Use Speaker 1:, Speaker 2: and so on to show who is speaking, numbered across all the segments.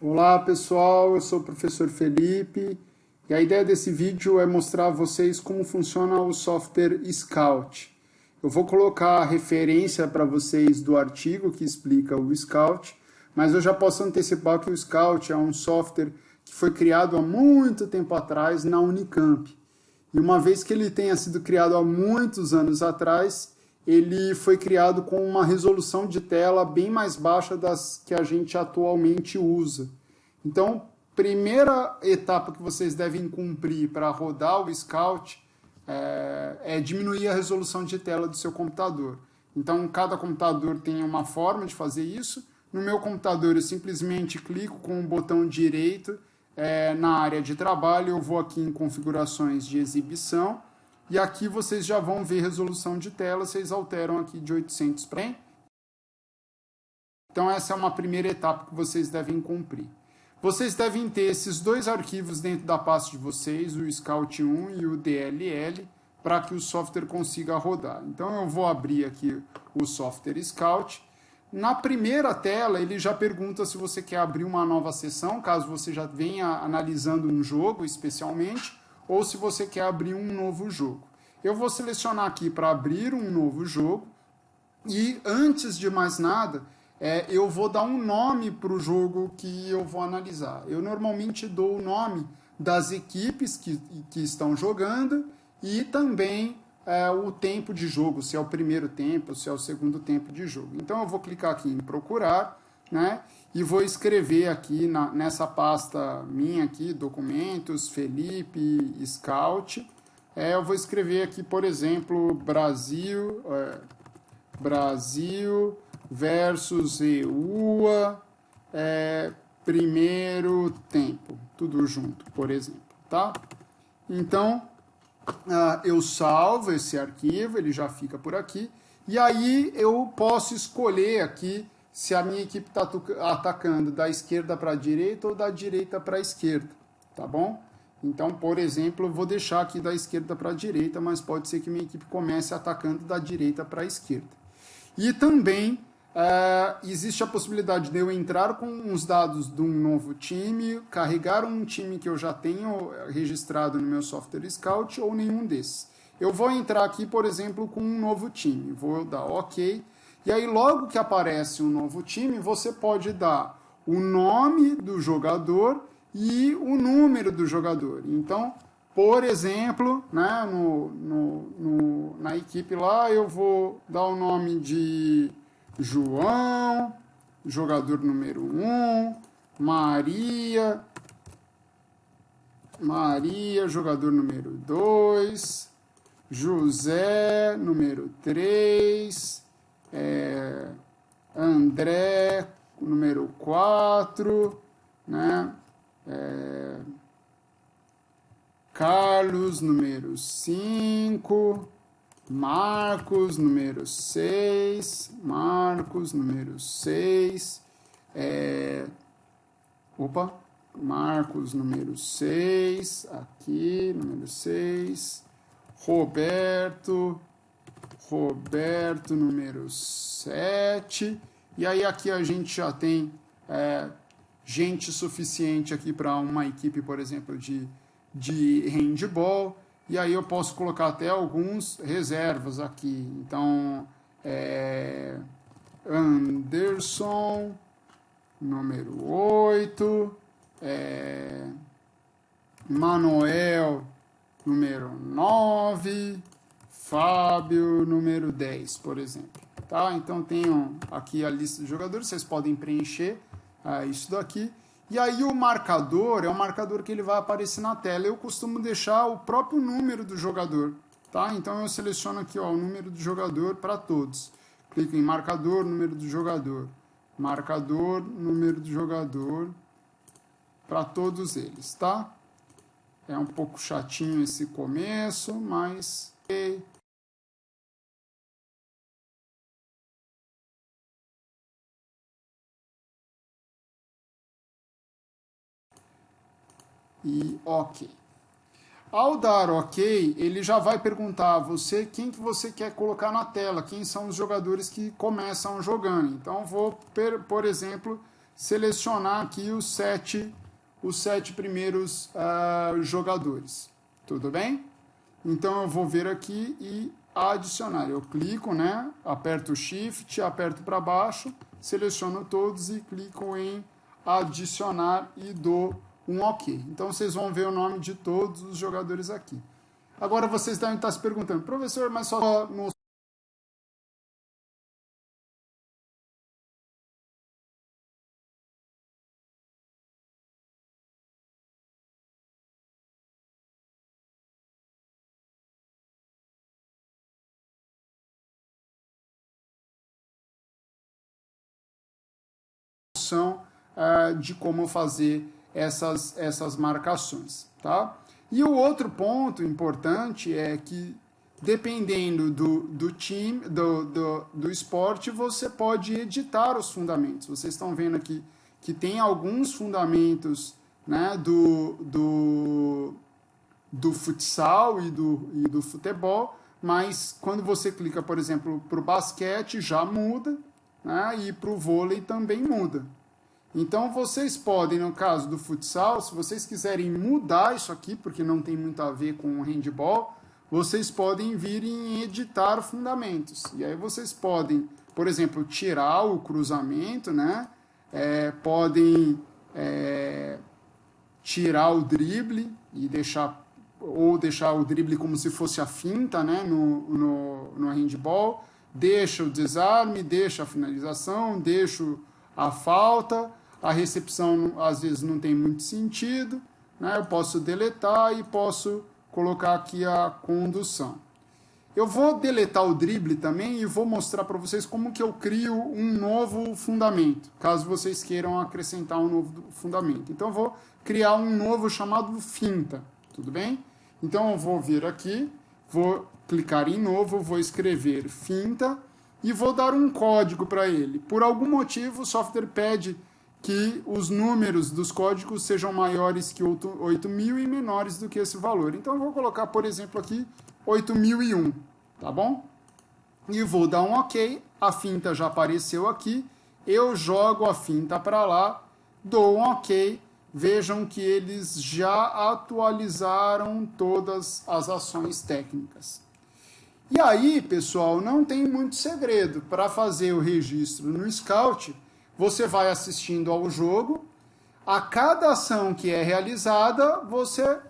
Speaker 1: Olá pessoal, eu sou o professor Felipe e a ideia desse vídeo é mostrar a vocês como funciona o software Scout. Eu vou colocar a referência para vocês do artigo que explica o Scout, mas eu já posso antecipar que o Scout é um software que foi criado há muito tempo atrás na Unicamp. E uma vez que ele tenha sido criado há muitos anos atrás, ele foi criado com uma resolução de tela bem mais baixa das que a gente atualmente usa. Então, primeira etapa que vocês devem cumprir para rodar o Scout é diminuir a resolução de tela do seu computador. Então, cada computador tem uma forma de fazer isso. No meu computador, eu simplesmente clico com o botão direito na área de trabalho, eu vou aqui em configurações de exibição e aqui vocês já vão ver resolução de tela, vocês alteram aqui de 800 para 100. Então essa é uma primeira etapa que vocês devem cumprir. Vocês devem ter esses dois arquivos dentro da pasta de vocês, o Scout1 e o DLL, para que o software consiga rodar. Então eu vou abrir aqui o software Scout. Na primeira tela, ele já pergunta se você quer abrir uma nova sessão, caso você já venha analisando um jogo especialmente, ou se você quer abrir um novo jogo. Eu vou selecionar aqui para abrir um novo jogo e, antes de mais nada, eu vou dar um nome para o jogo que eu vou analisar. Eu normalmente dou o nome das equipes que estão jogando e também o tempo de jogo, se é o primeiro tempo, se é o segundo tempo de jogo. Então eu vou clicar aqui em procurar, né? E vou escrever aqui nessa pasta minha aqui, documentos, Felipe Scout. Eu vou escrever aqui, por exemplo, Brasil versus EUA, primeiro tempo, tudo junto, por exemplo, tá? Então, eu salvo esse arquivo, ele já fica por aqui, e aí eu posso escolher aqui se a minha equipe está atacando da esquerda para a direita ou da direita para a esquerda, tá bom? Então, por exemplo, eu vou deixar aqui da esquerda para a direita, mas pode ser que minha equipe comece atacando da direita para a esquerda. E também existe a possibilidade de eu entrar com os dados de um novo time, carregar um time que eu já tenho registrado no meu software Scout ou nenhum desses. Eu vou entrar aqui, por exemplo, com um novo time. Vou dar OK. E aí, logo que aparece um novo time, você pode dar o nome do jogador e o número do jogador. Então, por exemplo, né, na equipe lá, eu vou dar o nome de João, jogador número 1, Maria, jogador número 2, José, número 3, André, número 4, né? Carlos, número 5, Marcos, número 6, Marcos, número 6, Marcos, número 6, aqui, número 6, Roberto, número 7, e aí aqui a gente já tem gente suficiente aqui para uma equipe, por exemplo, de handball, e aí eu posso colocar até alguns reservas aqui. Então, Anderson, número 8, Manuel, número 9, Fábio, número 10, por exemplo. Tá? Então, tenho aqui a lista de jogadores, vocês podem preencher isso daqui. E aí o marcador é o marcador que ele vai aparecer na tela. Eu costumo deixar o próprio número do jogador, tá? Então eu seleciono aqui, ó, o número do jogador para todos. Clico em marcador, número do jogador. Marcador, número do jogador para todos eles, tá? É um pouco chatinho esse começo, mas OK. Ao dar OK, ele já vai perguntar a você quem que você quer colocar na tela, quem são os jogadores que começam jogando. Então, vou, por exemplo, selecionar aqui os sete primeiros jogadores. Tudo bem? Então eu vou vir aqui e adicionar. Eu clico, né? Aperto o Shift, aperto para baixo, seleciono todos e clico em adicionar e dou um OK. Então vocês vão ver o nome de todos os jogadores aqui. Agora vocês devem estar se perguntando, professor, mas só no de como fazer essas marcações, tá? E o outro ponto importante é que, dependendo do time, do esporte, você pode editar os fundamentos. Vocês estão vendo aqui que tem alguns fundamentos, né, do futsal e do futebol, mas quando você clica, por exemplo, para o basquete, já muda, né, e para o vôlei também muda. Então, vocês podem, no caso do futsal, se vocês quiserem mudar isso aqui, porque não tem muito a ver com o handball, vocês podem vir em editar fundamentos. E aí vocês podem, por exemplo, tirar o cruzamento, né? Podem tirar o drible e deixar o drible como se fosse a finta, né? no handball. Deixa o desarme, deixa a finalização, deixa a falta. A recepção às vezes não tem muito sentido, né? Eu posso deletar e posso colocar aqui a condução. Eu vou deletar o drible também e vou mostrar para vocês como que eu crio um novo fundamento, caso vocês queiram acrescentar um novo fundamento. Então eu vou criar um novo chamado finta, tudo bem? Então eu vou vir aqui, vou clicar em novo, vou escrever finta e vou dar um código para ele. Por algum motivo o software pede que os números dos códigos sejam maiores que 8.000 e menores do que esse valor. Então eu vou colocar, por exemplo, aqui 8.001, tá bom? E vou dar um OK, a finta já apareceu aqui, eu jogo a finta para lá, dou um OK, vejam que eles já atualizaram todas as ações técnicas. E aí, pessoal, não tem muito segredo. Para fazer o registro no Scout, você vai assistindo ao jogo, a cada ação que é realizada, você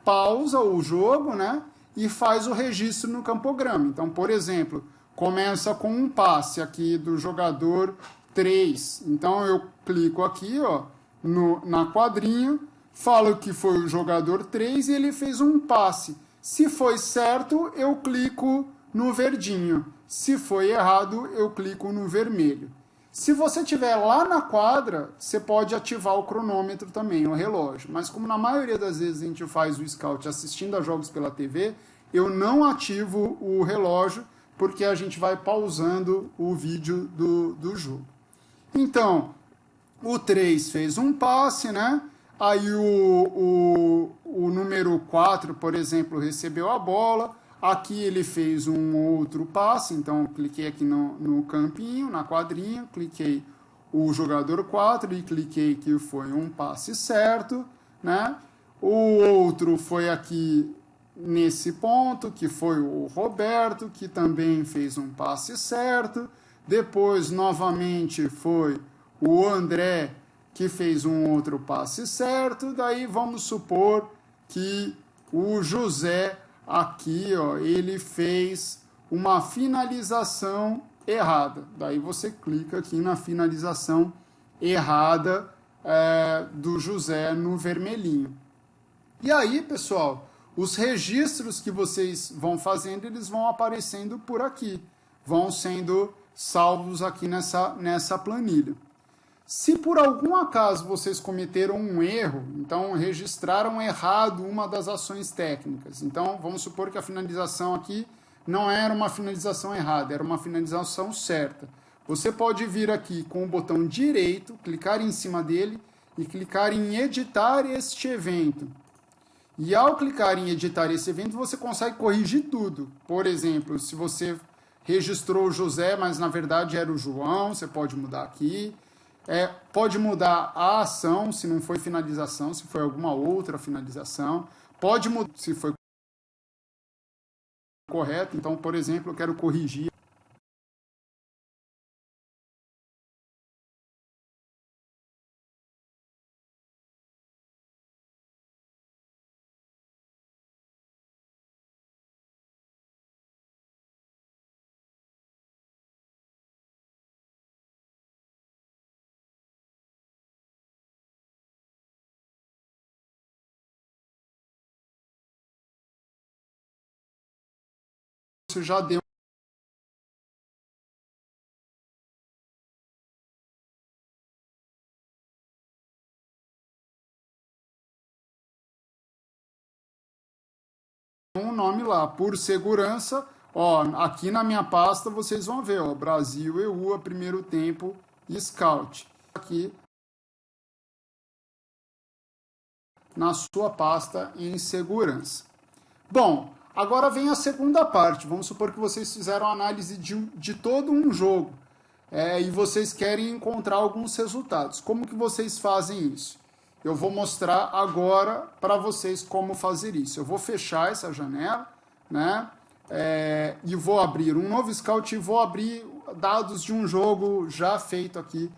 Speaker 1: pausa o jogo, né, e faz o registro no campograma. Então, por exemplo, começa com um passe aqui do jogador 3. Então, eu clico aqui, ó, na quadrinha, falo que foi o jogador 3 e ele fez um passe. Se foi certo, eu clico no verdinho. Se foi errado, eu clico no vermelho. Se você estiver lá na quadra, você pode ativar o cronômetro também, o relógio. Mas como na maioria das vezes a gente faz o Scout assistindo a jogos pela TV, eu não ativo o relógio, porque a gente vai pausando o vídeo do jogo. Então, o 3 fez um passe, né? Aí o número 4, por exemplo, recebeu a bola. Aqui ele fez um outro passe, então cliquei aqui no campinho, na quadrinha, cliquei o jogador 4 e cliquei que foi um passe certo, né? O outro foi aqui nesse ponto, que foi o Roberto, que também fez um passe certo. Depois, novamente, foi o André, que fez um outro passe certo. Daí vamos supor que o José aqui, ó, ele fez uma finalização errada. Daí você clica aqui na finalização errada do José no vermelhinho. E aí, pessoal, os registros que vocês vão fazendo, eles vão aparecendo por aqui. Vão sendo salvos aqui nessa planilha. Se por algum acaso vocês cometeram um erro, então registraram errado uma das ações técnicas. Então, vamos supor que a finalização aqui não era uma finalização errada, era uma finalização certa. Você pode vir aqui com o botão direito, clicar em cima dele e clicar em editar este evento. E ao clicar em editar esse evento, você consegue corrigir tudo. Por exemplo, se você registrou o José, mas na verdade era o João, você pode mudar aqui. Pode mudar a ação, se não foi finalização, se foi alguma outra finalização. Pode mudar se foi correto. Então, por exemplo, eu quero corrigir. Isso já deu um nome lá. Por segurança, ó, aqui na minha pasta vocês vão ver, ó, Brasil EUA, primeiro tempo, Scout. Aqui na sua pasta em segurança. Bom, agora vem a segunda parte. Vamos supor que vocês fizeram análise de todo um jogo e vocês querem encontrar alguns resultados. Como que vocês fazem isso? Eu vou mostrar agora para vocês como fazer isso. Eu vou fechar essa janela, né? E vou abrir um novo Scout e vou abrir dados de um jogo já feito aqui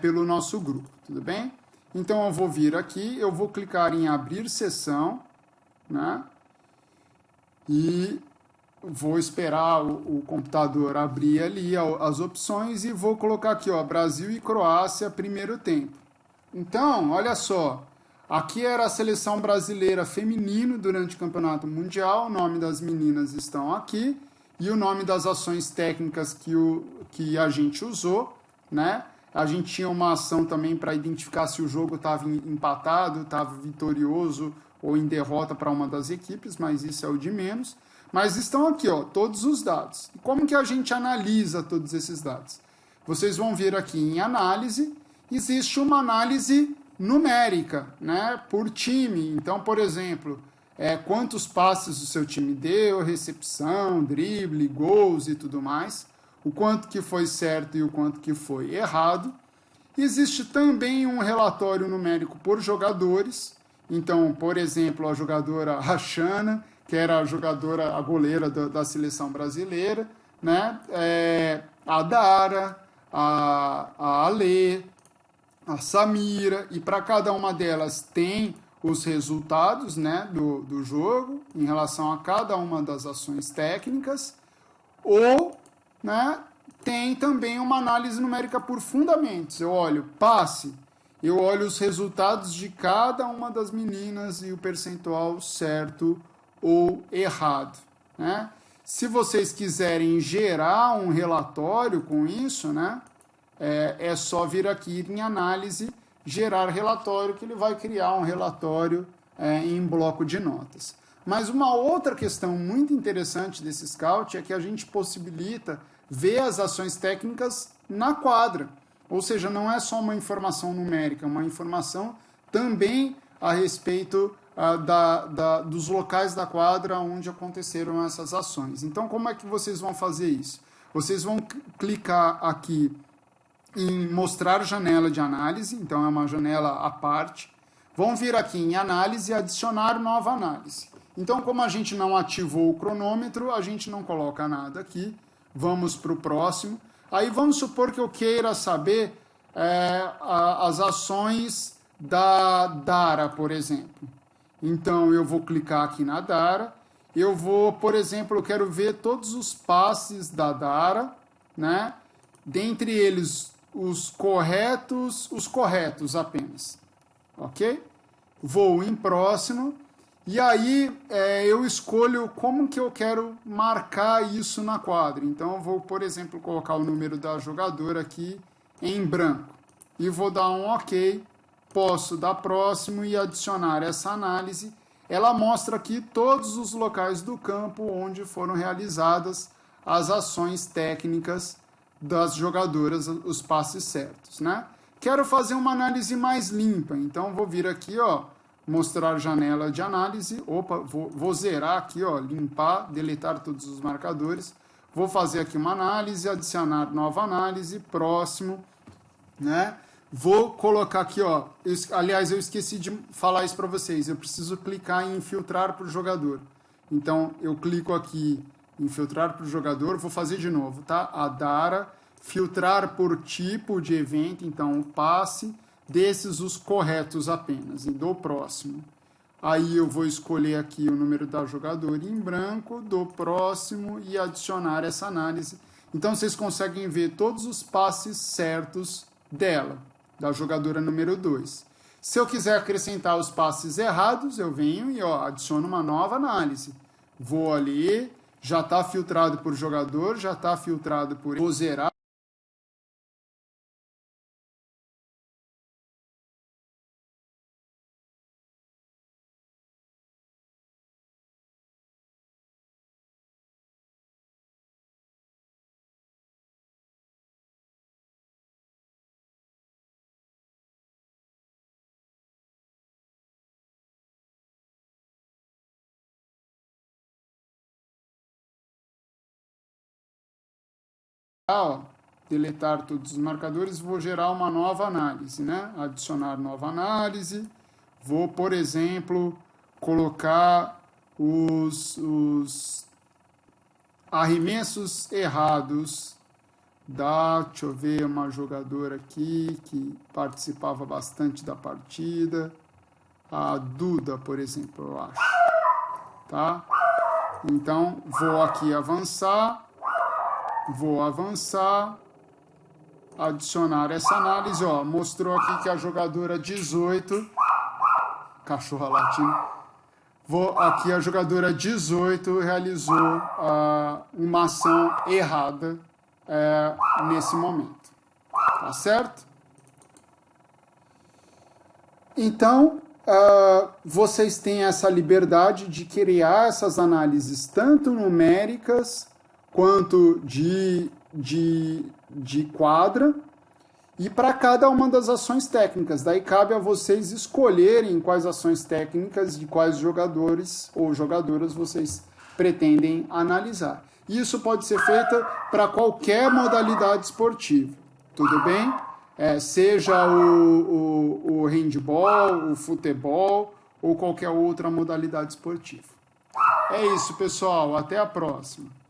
Speaker 1: pelo nosso grupo, tudo bem? Então eu vou vir aqui, eu vou clicar em abrir sessão, né? E vou esperar o computador abrir ali as opções e vou colocar aqui, ó, Brasil e Croácia, primeiro tempo. Então, olha só, aqui era a seleção brasileira feminino durante o Campeonato Mundial, o nome das meninas estão aqui e o nome das ações técnicas que a gente usou, né? A gente tinha uma ação também para identificar se o jogo estava empatado, estava vitorioso ou em derrota para uma das equipes, mas isso é o de menos. Mas estão aqui, ó, todos os dados. E como que a gente analisa todos esses dados? Vocês vão ver aqui em análise, existe uma análise numérica, né, por time. Então, por exemplo, quantos passes o seu time deu, recepção, drible, gols e tudo mais, o quanto que foi certo e o quanto que foi errado. Existe também um relatório numérico por jogadores. Então, por exemplo, a jogadora Rachana, que era a goleira da seleção brasileira, né? A Dara, a Ale, a Samira, e para cada uma delas tem os resultados, né, do jogo em relação a cada uma das ações técnicas, ou, né, tem também uma análise numérica por fundamentos. Eu olho passe, eu olho os resultados de cada uma das meninas e o percentual certo ou errado, né? Se vocês quiserem gerar um relatório com isso, né, é só vir aqui em análise, gerar relatório, que ele vai criar um relatório em bloco de notas. Mas uma outra questão muito interessante desse Scout é que a gente possibilita ver as ações técnicas na quadra. Ou seja, não é só uma informação numérica, é uma informação também a respeito dos locais da quadra onde aconteceram essas ações. Então, como é que vocês vão fazer isso? Vocês vão clicar aqui em mostrar janela de análise, então é uma janela à parte. Vão vir aqui em análise e adicionar nova análise. Então, como a gente não ativou o cronômetro, a gente não coloca nada aqui. Vamos para o próximo. Aí vamos supor que eu queira saber as ações da Dara, por exemplo. Então, eu vou clicar aqui na Dara. Eu vou, por exemplo, eu quero ver todos os passes da Dara, né? Dentre eles, os corretos apenas. Ok? Vou em próximo. E aí eu escolho como que eu quero marcar isso na quadra. Então eu vou, por exemplo, colocar o número da jogadora aqui em branco. E vou dar um OK. Posso dar próximo e adicionar essa análise. Ela mostra aqui todos os locais do campo onde foram realizadas as ações técnicas das jogadoras, os passes certos, né? Quero fazer uma análise mais limpa. Então vou vir aqui, ó, mostrar janela de análise. Opa, vou zerar aqui, ó, limpar, deletar todos os marcadores. Vou fazer aqui uma análise, adicionar nova análise, próximo, né? Vou colocar aqui, ó. Aliás, eu esqueci de falar isso para vocês. Eu preciso clicar em filtrar para o jogador. Então, eu clico aqui em filtrar para o jogador. Vou fazer de novo, tá? Adara, filtrar por tipo de evento. Então, o passe, desses os corretos apenas. E dou próximo. Aí eu vou escolher aqui o número da jogadora em branco, dou próximo e adicionar essa análise. Então, vocês conseguem ver todos os passes certos dela, da jogadora número 2. Se eu quiser acrescentar os passes errados, eu venho e adiciono uma nova análise. Vou ali, já está filtrado por jogador, já está filtrado por... Vou zerar. Deletar todos os marcadores, vou gerar uma nova análise, né? Adicionar nova análise. Vou, por exemplo, colocar os arremessos errados deixa eu ver, uma jogadora aqui que participava bastante da partida. A Duda, por exemplo, eu acho. Tá? Então, vou aqui avançar. Vou avançar, adicionar essa análise, ó, mostrou aqui que a jogadora 18, cachorra latindo, aqui a jogadora 18 realizou uma ação errada nesse momento, tá certo? Então, vocês têm essa liberdade de criar essas análises tanto numéricas quanto de quadra, e para cada uma das ações técnicas. Daí cabe a vocês escolherem quais ações técnicas de quais jogadores ou jogadoras vocês pretendem analisar. Isso pode ser feito para qualquer modalidade esportiva, tudo bem? Seja o handball, o futebol ou qualquer outra modalidade esportiva. É isso, pessoal. Até a próxima.